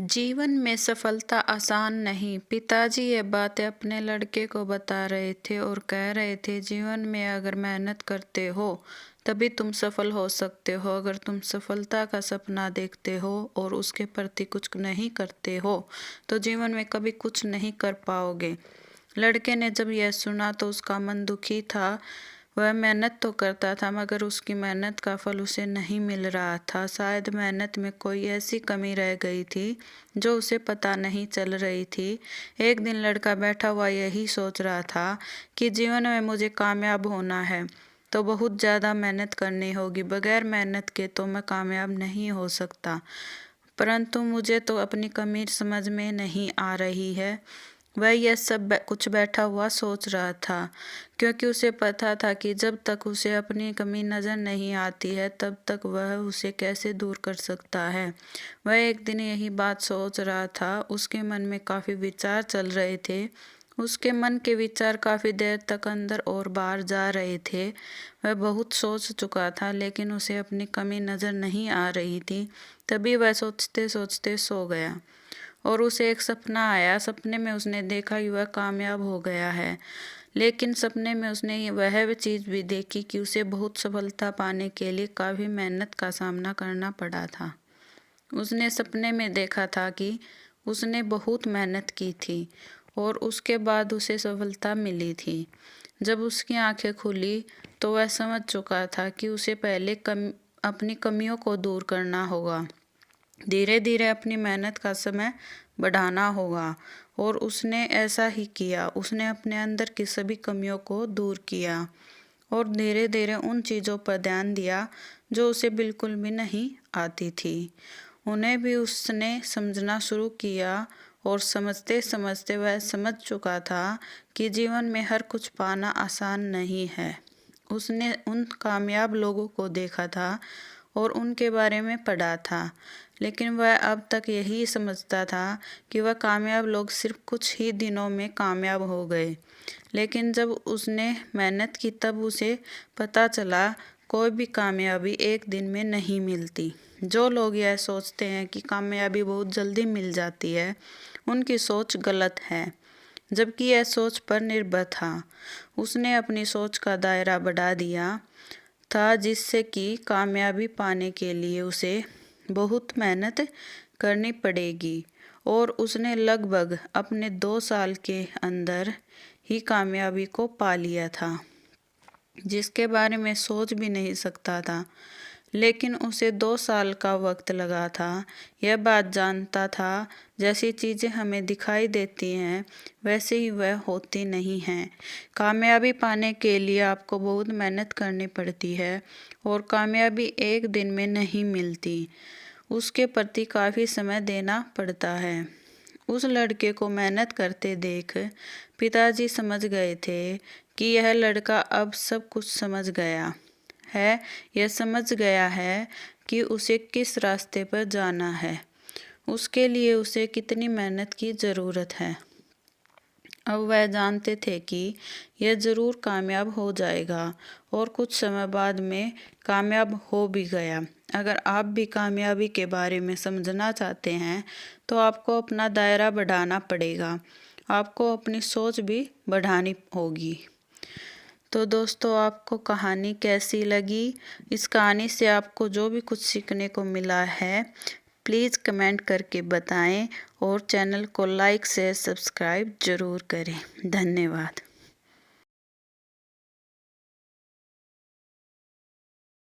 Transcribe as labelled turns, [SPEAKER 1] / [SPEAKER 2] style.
[SPEAKER 1] जीवन में सफलता आसान नहीं। पिताजी ये बातें अपने लड़के को बता रहे थे और कह रहे थे, जीवन में अगर मेहनत करते हो तभी तुम सफल हो सकते हो। अगर तुम सफलता का सपना देखते हो और उसके प्रति कुछ नहीं करते हो तो जीवन में कभी कुछ नहीं कर पाओगे। लड़के ने जब यह सुना तो उसका मन दुखी था। वह मेहनत तो करता था मगर उसकी मेहनत का फल उसे नहीं मिल रहा था। शायद मेहनत में कोई ऐसी कमी रह गई थी जो उसे पता नहीं चल रही थी। एक दिन लड़का बैठा हुआ यही सोच रहा था कि जीवन में मुझे कामयाब होना है तो बहुत ज़्यादा मेहनत करनी होगी। बगैर मेहनत के तो मैं कामयाब नहीं हो सकता। परंतु मुझे तो अपनी कमी समझ में नहीं आ रही है। वह यह सब कुछ बैठा हुआ सोच रहा था, क्योंकि उसे पता था कि जब तक उसे अपनी कमी नज़र नहीं आती है तब तक वह उसे कैसे दूर कर सकता है। वह एक दिन यही बात सोच रहा था। उसके मन में काफ़ी विचार चल रहे थे। उसके मन के विचार काफ़ी देर तक अंदर और बाहर जा रहे थे। वह बहुत सोच चुका था लेकिन उसे अपनी कमी नज़र नहीं आ रही थी। तभी वह सोचते सोचते सो गया और उसे एक सपना आया। सपने में उसने देखा कि वह कामयाब हो गया है, लेकिन सपने में उसने वह चीज़ भी देखी कि उसे बहुत सफलता पाने के लिए काफ़ी मेहनत का सामना करना पड़ा था। उसने सपने में देखा था कि उसने बहुत मेहनत की थी और उसके बाद उसे सफलता मिली थी। जब उसकी आंखें खुली तो वह समझ चुका था कि उसे पहले अपनी कमियों को दूर करना होगा। धीरे धीरे अपनी मेहनत का समय बढ़ाना होगा और उसने ऐसा ही किया। उसने अपने अंदर की सभी कमियों को दूर किया और धीरे धीरे उन चीज़ों पर ध्यान दिया जो उसे बिल्कुल भी नहीं आती थी। उन्हें भी उसने समझना शुरू किया और समझते समझते वह समझ चुका था कि जीवन में हर कुछ पाना आसान नहीं है। उसने उन कामयाब लोगों को देखा था और उनके बारे में पढ़ा था, लेकिन वह अब तक यही समझता था कि वह कामयाब लोग सिर्फ कुछ ही दिनों में कामयाब हो गए। लेकिन जब उसने मेहनत की तब उसे पता चला कोई भी कामयाबी एक दिन में नहीं मिलती। जो लोग यह सोचते हैं कि कामयाबी बहुत जल्दी मिल जाती है, उनकी सोच गलत है, जबकि यह सोच पर निर्भर था। उसने अपनी सोच का दायरा बढ़ा दिया था, जिससे कि कामयाबी पाने के लिए उसे बहुत मेहनत करनी पड़ेगी और उसने लगभग अपने 2 साल के अंदर ही कामयाबी को पा लिया था, जिसके बारे में सोच भी नहीं सकता था। लेकिन उसे 2 साल का वक्त लगा था। यह बात जानता था, जैसी चीज़ें हमें दिखाई देती हैं वैसे ही वह होती नहीं हैं। कामयाबी पाने के लिए आपको बहुत मेहनत करनी पड़ती है और कामयाबी एक दिन में नहीं मिलती। उसके प्रति काफ़ी समय देना पड़ता है। उस लड़के को मेहनत करते देख पिताजी समझ गए थे कि यह लड़का अब सब कुछ समझ गया है। यह समझ गया है कि उसे किस रास्ते पर जाना है, उसके लिए उसे कितनी मेहनत की ज़रूरत है। अब वह जानते थे कि यह ज़रूर कामयाब हो जाएगा और कुछ समय बाद में कामयाब हो भी गया। अगर आप भी कामयाबी के बारे में समझना चाहते हैं तो आपको अपना दायरा बढ़ाना पड़ेगा। आपको अपनी सोच भी बढ़ानी होगी। तो दोस्तों, आपको कहानी कैसी लगी? इस कहानी से आपको जो भी कुछ सीखने को मिला है प्लीज़ कमेंट करके बताएं और चैनल को लाइक शेयर सब्सक्राइब ज़रूर करें। धन्यवाद।